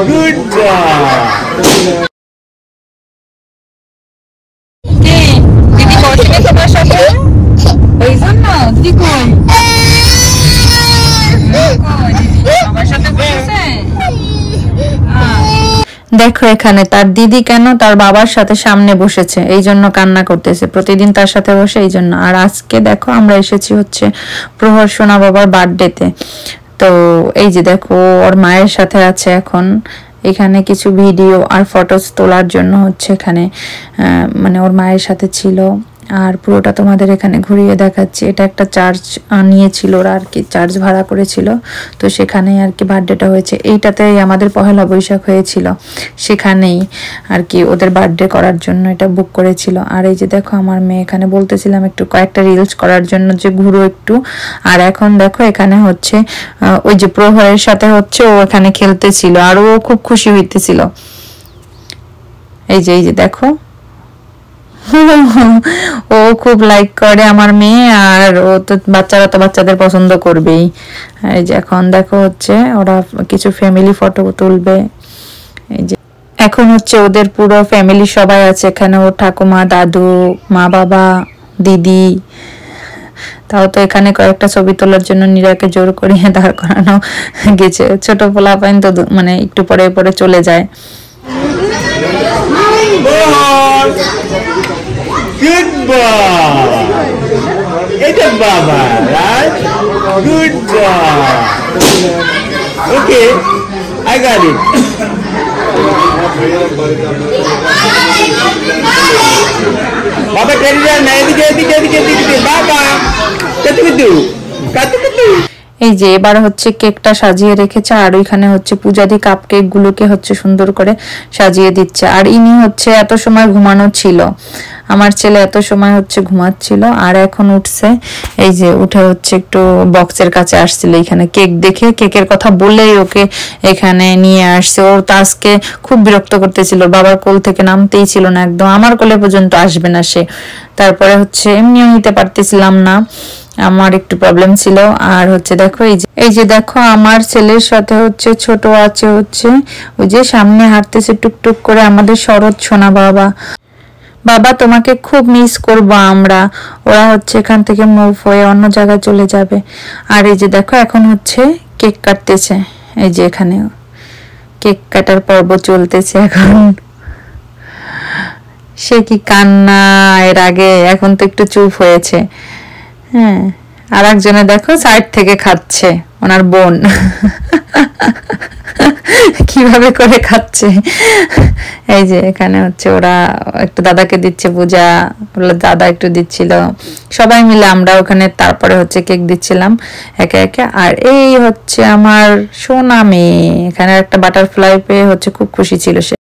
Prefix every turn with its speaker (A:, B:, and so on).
A: Good boy.
B: দিদি বসে তোমার সাথে ওই জন্য দিদি কই আমার সাথে বসেছে। দেখো এখানে তার দিদি কেন তার বাবার সাথে সামনে বসেছে, এই জন্য কান্না করতেছে, প্রতিদিন তার সাথে বসে এই জন্য। আর আজকে দেখো আমরা এসেছি হচ্ছে প্রহর সোনা বাবার বার্থডেতে। তো এই যে দেখো ওর মায়ের সাথে আছে এখন এখানে কিছু ভিডিও আর ফটোস তোলার জন্য হচ্ছে এখানে মানে ওর মায়ের সাথে ছিল। আর পুরোটা তোমাদের এখানে ঘুরিয়ে দেখাচ্ছি। এটা একটা চার্চ নিয়েছিল ওরা আর কি, চার্চ ভাড়া করেছিল, তো সেখানেই আর কি বার্থডেটা হয়েছে। এইটাতেই আমাদের পহেলা বৈশাখ হয়েছিল, সেখানেই আর কি ওদের বার্থডে করার জন্য এটা বুক করেছিল। আর এই যে দেখো আমার মেয়ে এখানে বলতেছিলাম একটু কয়েকটা রিলস করার জন্য যে ঘুরো একটু। আর এখন দেখো এখানে হচ্ছে ওই যে প্রহরের সাথে হচ্ছে ও এখানে খেলতেছিল আর ও খুব খুশি হইতেছিল। এই যে দেখো ও খুব লাইক করে আমার মেয়ে, আর ও তো বাচ্চারা তো বাচ্চাদের পছন্দ করবেই। এই যে এখন দেখো হচ্ছে ওরা কিছু ফ্যামিলি ফটো তুলবে। এই যে এখন হচ্ছে ওদের পুরো ফ্যামিলি সবাই আছে এখানে, ওর ঠাকুমা, দাদু, মা, বাবা, দিদি। তাও তো এখানে কয়েকটা ছবি তোলার জন্য নীরাকে জোর করিয়ে দাঁড় করানো গেছে। ছোট পোলাপাইন তো মানে একটু পরে পরে চলে যায়।
A: Good boy. It's a Baba, right? Good boy. Okay, I got it. Baba, carry on. Edike. Baba, katu.
B: এই যে এবার হচ্ছে কেকটা সাজিয়ে রেখেছে, আর ওইখানে হচ্ছে পূজাদি কাপ কেক গুলোকে হচ্ছে সুন্দর করে সাজিয়ে দিচ্ছে। আর ইনি হচ্ছে এত সময় ঘুমানো ছিল, আমার ছেলে এত সময় হচ্ছে ঘুমাচ্ছিল, আর এখন উঠছে। এই যে উঠে হচ্ছে একটু বক্সের কাছে আসছিল, এখানে কেক দেখে কেকের কথা বলেই ওকে এখানে নিয়ে আসছে। ওর তো আজকে খুব বিরক্ত করতেছিল, বাবার কোল থেকে নামতেই ছিল না, একদম আমার কোলে পর্যন্ত আসবে না সে। তারপরে হচ্ছে এমনিও নিতে পারতেছিলাম না, আমার একটু প্রবলেম ছিল। আর হচ্ছে দেখো এই যে দেখো আমার ছেলের সাথে হচ্ছে ছোট আছে হচ্ছে ওই যে সামনে হাঁটতেছে টুকটুক করে আমাদের শরৎ সোনা বাবা। বাবা তোমাকে খুব মিস করব আমরা। ওরা হচ্ছে এখান থেকে মুভ হয়ে অন্য জায়গায় চলে যাবে। আর এই যে দেখো এখন হচ্ছে কেক কাটতেছে, এই যে এখানে কেক কাটার পর্ব চলতেছে এখন। সে কি কান্না এর আগে, এখন তো একটু চুপ হয়েছে। হ্যাঁ, আর একজনে দেখো সাইড থেকে খাচ্ছে, ওনার বোন কিভাবে করে খাচ্ছে। এই যে এখানে হচ্ছে ওরা একটু দাদাকে দিচ্ছে পূজা, দাদা একটু দিচ্ছিল, সবাই মিলে আমরা ওখানে তারপরে হচ্ছে কেক দিচ্ছিলাম একে একে। আর এই হচ্ছে আমার সোনা মেয়ে, এখানে একটা বাটারফ্লাই পেয়ে হচ্ছে খুব খুশি ছিল সে।